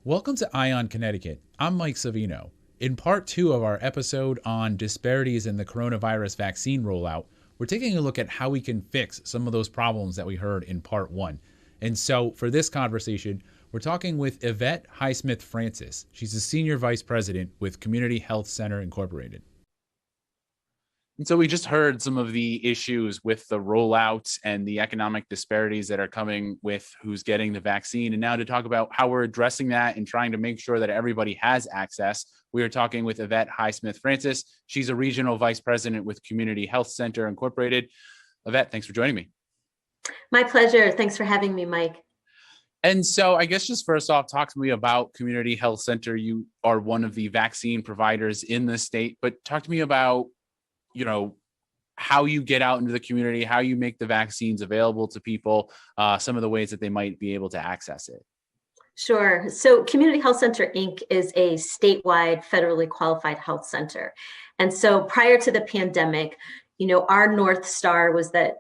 Welcome to Ion Connecticut. I'm Mike Savino. In part 2 of our episode on disparities in the coronavirus vaccine rollout, we're taking a look at how we can fix some of those problems that we heard in part 1. And so for this conversation, we're talking with Yvette Highsmith Francis. She's a senior vice president with Community Health Center Incorporated. And so we just heard some of the issues with the rollout and the economic disparities that are coming with who's getting the vaccine. And now to talk about how we're addressing that and trying to make sure that everybody has access, we are talking with Yvette Highsmith Francis. She's a regional vice president with Community Health Center Incorporated. Yvette, thanks for joining me. My pleasure. Thanks for having me, Mike. And so I guess just first off, talk to me about Community Health Center. You are one of the vaccine providers in the state, but talk to me about how you get out into the community, how you make the vaccines available to people, some of the ways that they might be able to access it. Sure. So Community Health Center, Inc. is a statewide federally qualified health center. And so prior to the pandemic, our North Star is that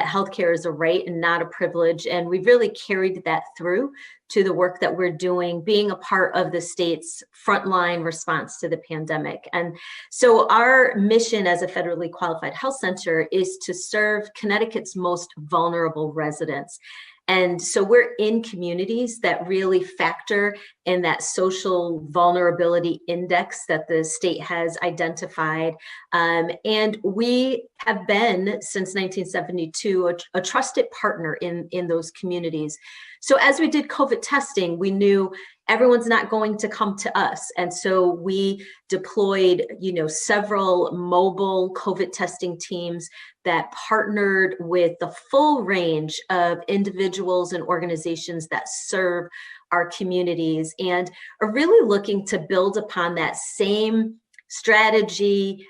healthcare is a right and not a privilege. And we've really carried that through to the work that we're doing, being a part of the state's frontline response to the pandemic. And so our mission as a federally qualified health center is to serve Connecticut's most vulnerable residents. And so we're in communities that really factor in that social vulnerability index that the state has identified. And we have been, since 1972, a trusted partner in those communities. So as we did COVID testing, we knew everyone's not going to come to us. And so we deployed, several mobile COVID testing teams that partnered with the full range of individuals and organizations that serve our communities and are really looking to build upon that same strategy,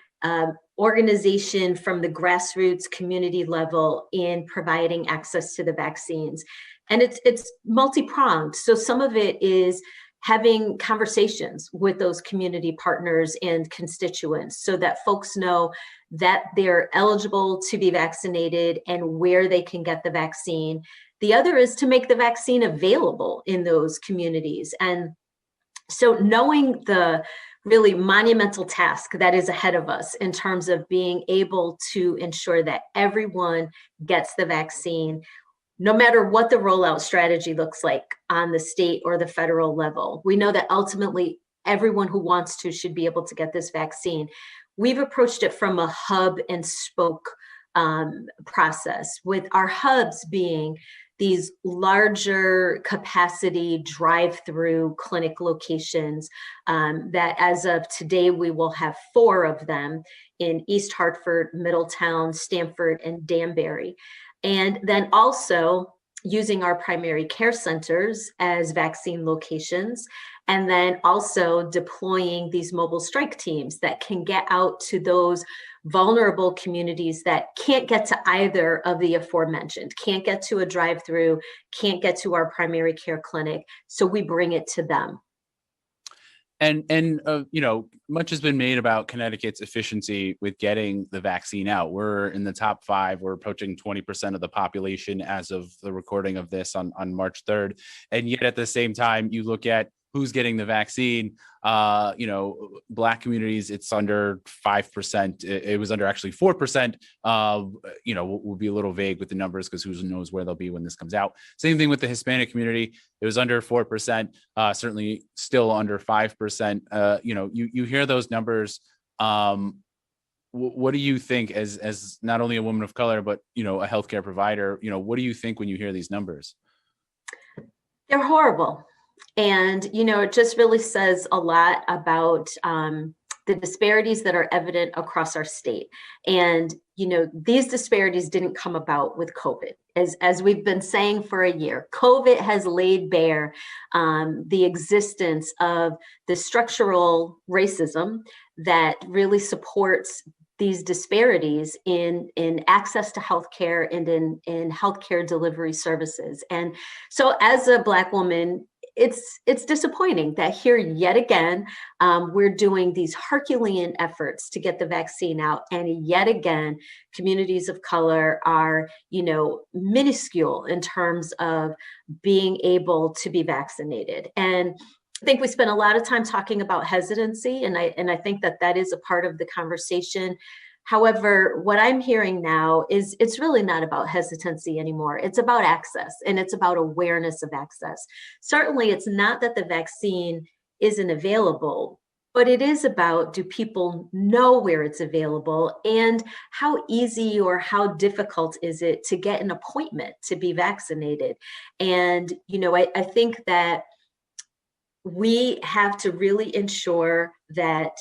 organization from the grassroots community level in providing access to the vaccines. And it's multi-pronged. So some of it is having conversations with those community partners and constituents so that folks know that they're eligible to be vaccinated and where they can get the vaccine. The other is to make the vaccine available in those communities. And so knowing the really monumental task that is ahead of us in terms of being able to ensure that everyone gets the vaccine, no matter what the rollout strategy looks like on the state or the federal level. We know that ultimately everyone who wants to should be able to get this vaccine. We've approached it from a hub and spoke process, with our hubs being these larger capacity drive-through clinic locations that as of today, we will have 4 of them in East Hartford, Middletown, Stamford, and Danbury. And then also using our primary care centers as vaccine locations, and then also deploying these mobile strike teams that can get out to those vulnerable communities that can't get to either of the aforementioned, can't get to a drive-through, can't get to our primary care clinic. So we bring it to them. And much has been made about Connecticut's efficiency with getting the vaccine out. We're in the top 5. We're approaching 20% of the population as of the recording of this on March 3rd. And yet at the same time, you look at who's getting the vaccine, Black communities, it's under 5%. It was under actually 4%. We'll be a little vague with the numbers because who knows where they'll be when this comes out. Same thing with the Hispanic community. It was under 4%, certainly still under 5%. You hear those numbers. What do you think as not only a woman of color, but, a healthcare provider, what do you think when you hear these numbers? They're horrible. And, it just really says a lot about the disparities that are evident across our state. And, these disparities didn't come about with COVID. As we've been saying for a year, COVID has laid bare the existence of the structural racism that really supports these disparities in access to healthcare and in healthcare delivery services. And so as a Black woman, it's disappointing that here yet again, we're doing these Herculean efforts to get the vaccine out. And yet again, communities of color are, minuscule in terms of being able to be vaccinated. And I think we spent a lot of time talking about hesitancy, and I think that that is a part of the conversation. However, what I'm hearing now is it's really not about hesitancy anymore. It's about access, and it's about awareness of access. Certainly, it's not that the vaccine isn't available, but it is about, do people know where it's available, and how easy or how difficult is it to get an appointment to be vaccinated? And, I think that we have to really ensure that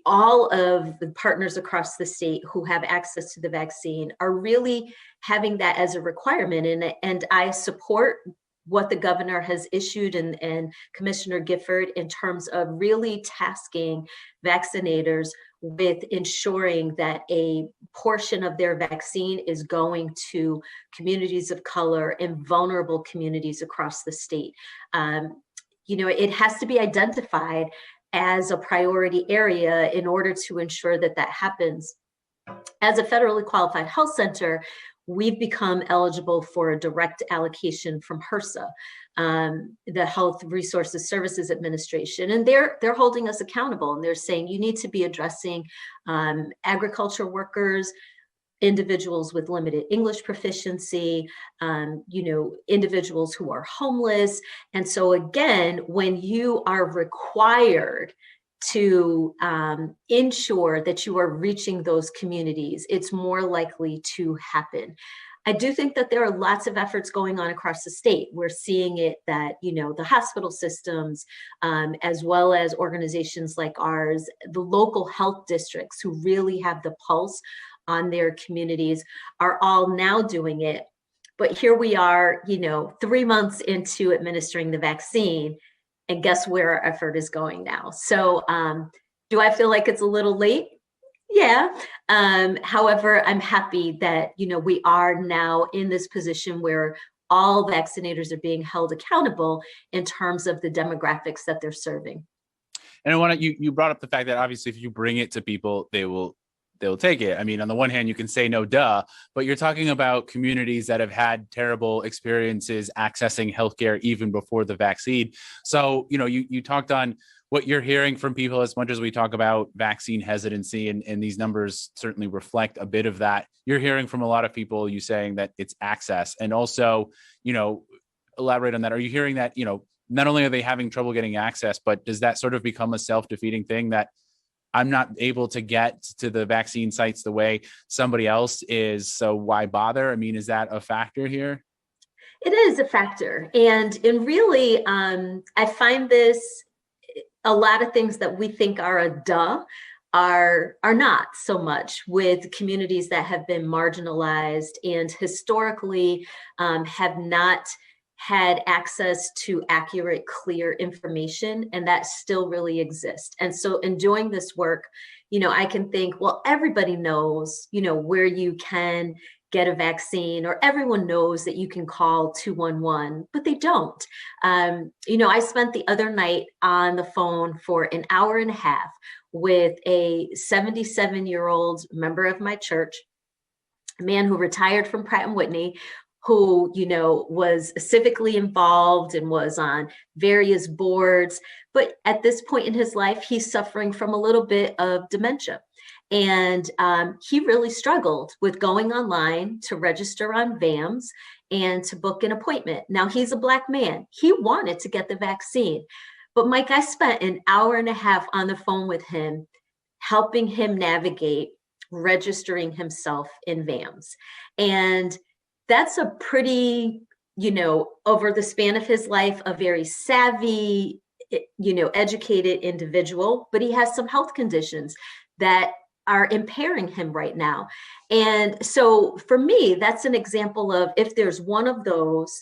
all of the partners across the state who have access to the vaccine are really having that as a requirement. And I support what the governor has issued and Commissioner Gifford in terms of really tasking vaccinators with ensuring that a portion of their vaccine is going to communities of color and vulnerable communities across the state. It has to be identified as a priority area in order to ensure that that happens. As a federally qualified health center, we've become eligible for a direct allocation from HRSA, the Health Resources Services Administration, and they're holding us accountable, and they're saying you need to be addressing agriculture workers, individuals with limited English proficiency, individuals who are homeless. And so again, when you are required to ensure that you are reaching those communities, it's more likely to happen. I do think that there are lots of efforts going on across the state. We're seeing it that, the hospital systems, as well as organizations like ours, the local health districts who really have the pulse on their communities are all now doing it. But here we are, 3 months into administering the vaccine, and guess where our effort is going now? So do I feel like it's a little late? Yeah. However, I'm happy that, we are now in this position where all vaccinators are being held accountable in terms of the demographics that they're serving. And I want to, you brought up the fact that obviously if you bring it to people, they'll take it. I mean, on the one hand, you can say no, duh, but you're talking about communities that have had terrible experiences accessing healthcare even before the vaccine. So, you talked on what you're hearing from people as much as we talk about vaccine hesitancy, and these numbers certainly reflect a bit of that. You're hearing from a lot of people, you saying that it's access, and also, elaborate on that. Are you hearing that, not only are they having trouble getting access, but does that sort of become a self-defeating thing that I'm not able to get to the vaccine sites the way somebody else is, so why bother? I mean, is that a factor here? It is a factor. And really, I find this, a lot of things that we think are a duh are not so much with communities that have been marginalized and historically have not had access to accurate, clear information, and that still really exists. And so in doing this work, I can think, well, everybody knows, where you can get a vaccine, or everyone knows that you can call 211, but they don't. I spent the other night on the phone for an hour and a half with a 77-year-old member of my church, a man who retired from Pratt & Whitney, who, was civically involved and was on various boards. But at this point in his life, he's suffering from a little bit of dementia. And he really struggled with going online to register on VAMS and to book an appointment. Now, he's a Black man. He wanted to get the vaccine. But Mike, I spent an hour and a half on the phone with him, helping him navigate registering himself in VAMS. And that's a pretty, over the span of his life, a very savvy, educated individual, but he has some health conditions that are impairing him right now. And so for me, that's an example of, if there's one of those,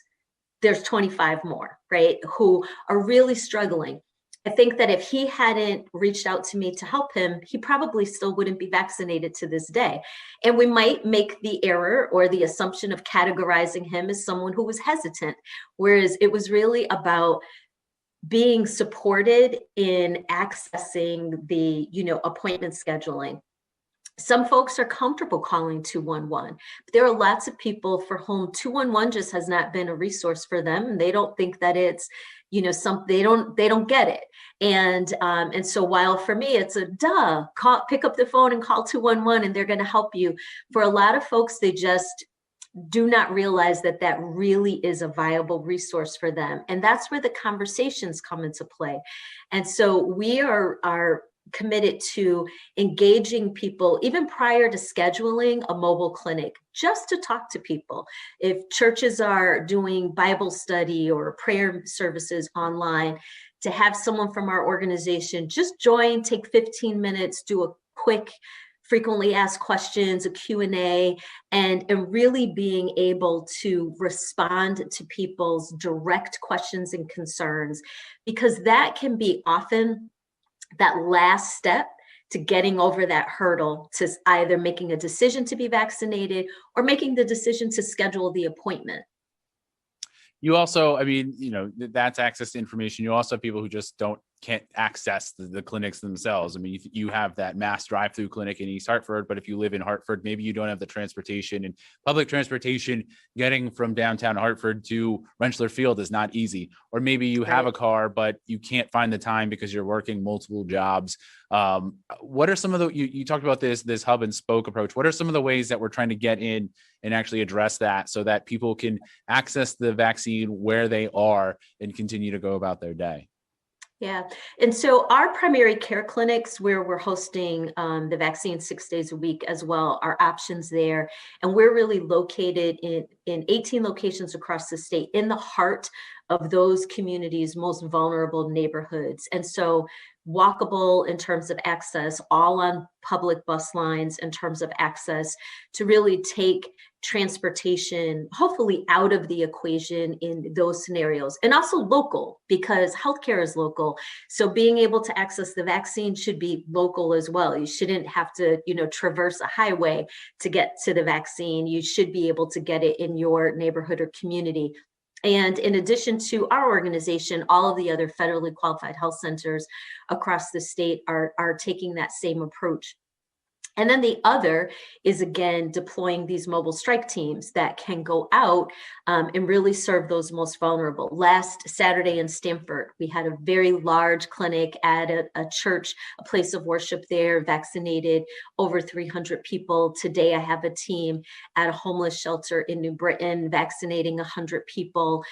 there's 25 more, right, who are really struggling. I think that if he hadn't reached out to me to help him, he probably still wouldn't be vaccinated to this day. And we might make the error or the assumption of categorizing him as someone who was hesitant, whereas it was really about being supported in accessing the, appointment scheduling. Some folks are comfortable calling 211, but there are lots of people for whom 211 just has not been a resource for them, and they don't think that it's, they don't get it. And so while for me it's a pick up the phone and call 211 and they're going to help you, for a lot of folks they just do not realize that that really is a viable resource for them, and that's where the conversations come into play. And so we are committed to engaging people even prior to scheduling a mobile clinic, just to talk to people. If churches are doing Bible study or prayer services online, to have someone from our organization just join, take 15 minutes, do a quick frequently asked questions, a Q&A, and really being able to respond to people's direct questions and concerns, because that can be often that last step to getting over that hurdle to either making a decision to be vaccinated or making the decision to schedule the appointment. You also, I mean, that's access to information. You also have people who just can't access the clinics themselves. I mean, you have that mass drive-through clinic in East Hartford, but if you live in Hartford, maybe you don't have the transportation, and public transportation getting from downtown Hartford to Rensselaer Field is not easy. Or maybe you have a car, but you can't find the time because you're working multiple jobs. What are some of you talked about this hub and spoke approach. What are some of the ways that we're trying to get in and actually address that so that people can access the vaccine where they are and continue to go about their day? Yeah. And so our primary care clinics, where we're hosting the vaccine 6 days a week as well, are options there. And we're really located in 18 locations across the state, in the heart of those communities' most vulnerable neighborhoods. And so walkable in terms of access, all on public bus lines in terms of access, to really take transportation hopefully out of the equation in those scenarios, and also local, because healthcare is local. So being able to access the vaccine should be local as well. You shouldn't have to, traverse a highway to get to the vaccine. You should be able to get it in your neighborhood or community. And in addition to our organization, all of the other federally qualified health centers across the state are taking that same approach. And then the other is, again, deploying these mobile strike teams that can go out and really serve those most vulnerable. Last Saturday in Stamford, we had a very large clinic at a church, a place of worship there, vaccinated over 300 people. Today, I have a team at a homeless shelter in New Britain, vaccinating 100 people.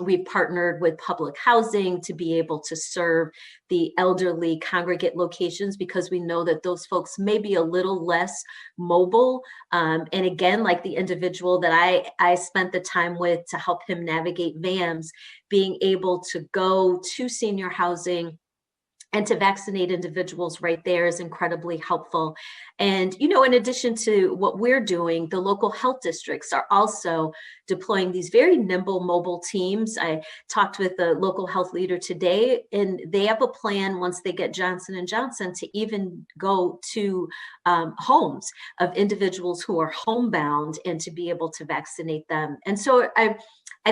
We've partnered with public housing to be able to serve the elderly congregate locations, because we know that those folks may be a little less mobile. And again, like the individual that I spent the time with to help him navigate VAMS, being able to go to senior housing and to vaccinate individuals right there is incredibly helpful. And, in addition to what we're doing, the local health districts are also deploying these very nimble mobile teams. I talked with a local health leader today, and they have a plan once they get Johnson & Johnson to even go to homes of individuals who are homebound and to be able to vaccinate them. And so I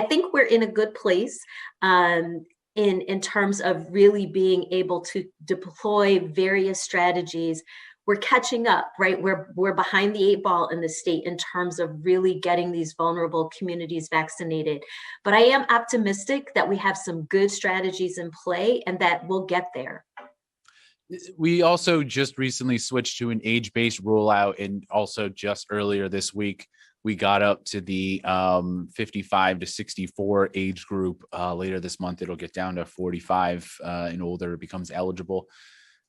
think we're in a good place. In terms of really being able to deploy various strategies. We're catching up, right? We're behind the 8 ball in the state in terms of really getting these vulnerable communities vaccinated. But I am optimistic that we have some good strategies in play and that we'll get there. We also just recently switched to an age-based rollout, and also just earlier this week, we got up to the 55 to 64 age group. Later this month, it'll get down to 45 and older becomes eligible.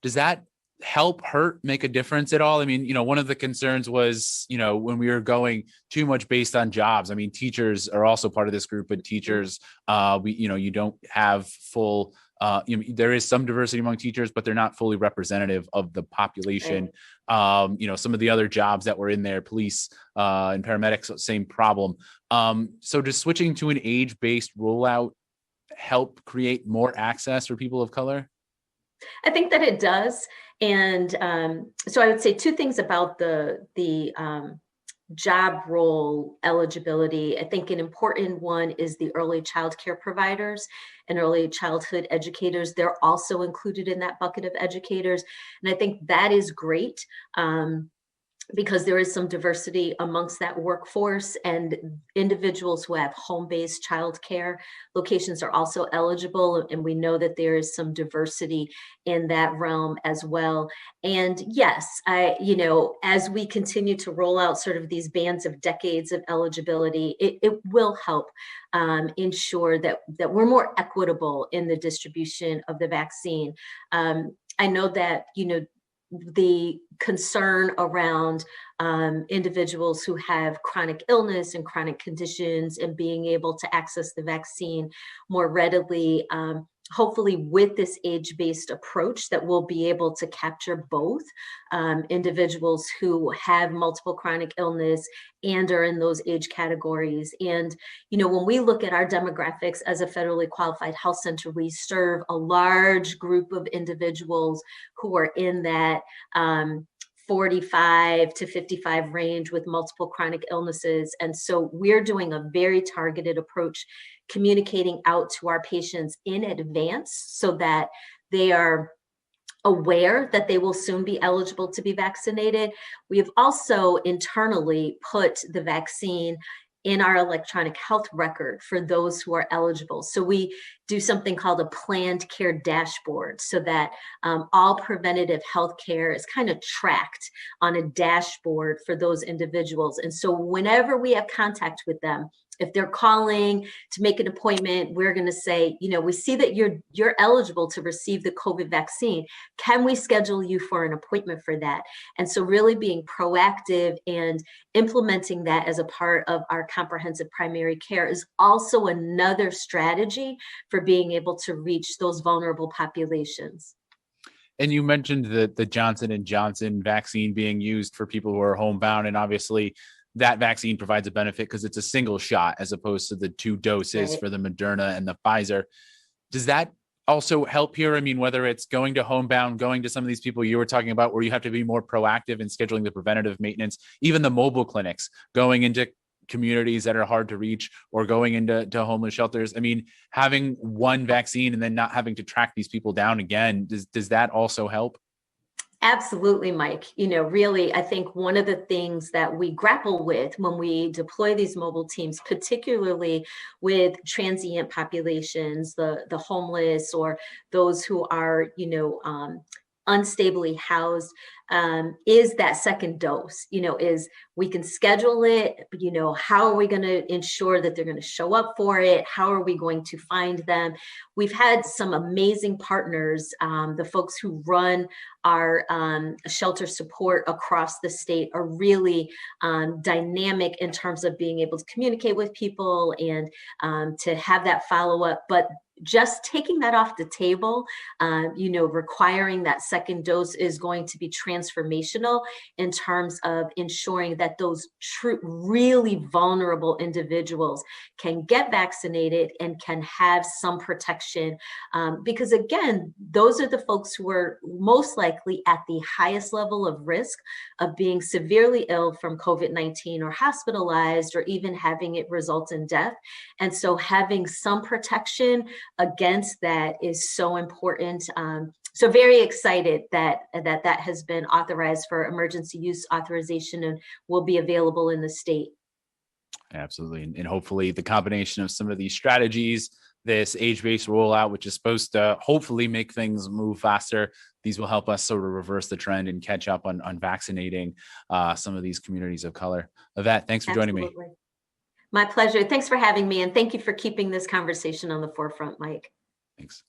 Does that help, hurt, make a difference at all? I mean, one of the concerns was, when we were going too much based on jobs. I mean, teachers are also part of this group, but teachers, you don't have full. There is some diversity among teachers, but they're not fully representative of the population. Right. Some of the other jobs that were in there, police and paramedics, same problem. So does switching to an age-based rollout help create more access for people of color? I think that it does. And so I would say 2 things about the job role eligibility. I think an important one is the early child care providers and early childhood educators. They're also included in that bucket of educators. And I think that is great. Because there is some diversity amongst that workforce, and individuals who have home-based childcare locations are also eligible. And we know that there is some diversity in that realm as well. And yes, as we continue to roll out sort of these bands of decades of eligibility, it will help ensure that we're more equitable in the distribution of the vaccine. I know that, the concern around individuals who have chronic illness and chronic conditions and being able to access the vaccine more readily. Hopefully with this age-based approach that we'll be able to capture both individuals who have multiple chronic illness and are in those age categories. And, when we look at our demographics as a federally qualified health center, we serve a large group of individuals who are in that 45 to 55 range with multiple chronic illnesses. And so we're doing a very targeted approach, communicating out to our patients in advance so that they are aware that they will soon be eligible to be vaccinated. We have also internally put the vaccine in our electronic health record for those who are eligible. So we do something called a planned care dashboard, so that all preventative health care is kind of tracked on a dashboard for those individuals. And so whenever we have contact with them, if they're calling to make an appointment, we're going to say, we see that you're eligible to receive the COVID vaccine. Can we schedule you for an appointment for that? And so really being proactive and implementing that as a part of our comprehensive primary care is also another strategy for being able to reach those vulnerable populations. And you mentioned the Johnson & Johnson vaccine being used for people who are homebound, and obviously that vaccine provides a benefit because it's a single shot as opposed to the 2 doses Right. for the Moderna and the Pfizer. Does that also help here? I mean, whether it's going to homebound, going to some of these people you were talking about where you have to be more proactive in scheduling the preventative maintenance, even the mobile clinics, going into communities that are hard to reach or going into homeless shelters. I mean, having one vaccine and then not having to track these people down again, does that also help? Absolutely, Mike. Really, I think one of the things that we grapple with when we deploy these mobile teams, particularly with transient populations, the homeless or those who are, unstably housed, is that second dose. Is we can schedule it, but how are we going to ensure that they're going to show up for it? How are we going to find them? We've had some amazing partners. The folks who run our shelter support across the state are really dynamic in terms of being able to communicate with people and to have that follow-up. But just taking that off the table, requiring that second dose is going to be transformational in terms of ensuring that those really vulnerable individuals can get vaccinated and can have some protection. Because again, those are the folks who are most likely at the highest level of risk of being severely ill from COVID-19 or hospitalized or even having it result in death. And so having some protection against that is so important. So very excited that has been authorized for emergency use authorization and will be available in the state. Absolutely. And hopefully the combination of some of these strategies, this age-based rollout, which is supposed to hopefully make things move faster, these will help us sort of reverse the trend and catch up on vaccinating some of these communities of color. Yvette, thanks for joining me. My pleasure. Thanks for having me. And thank you for keeping this conversation on the forefront, Mike. Thanks.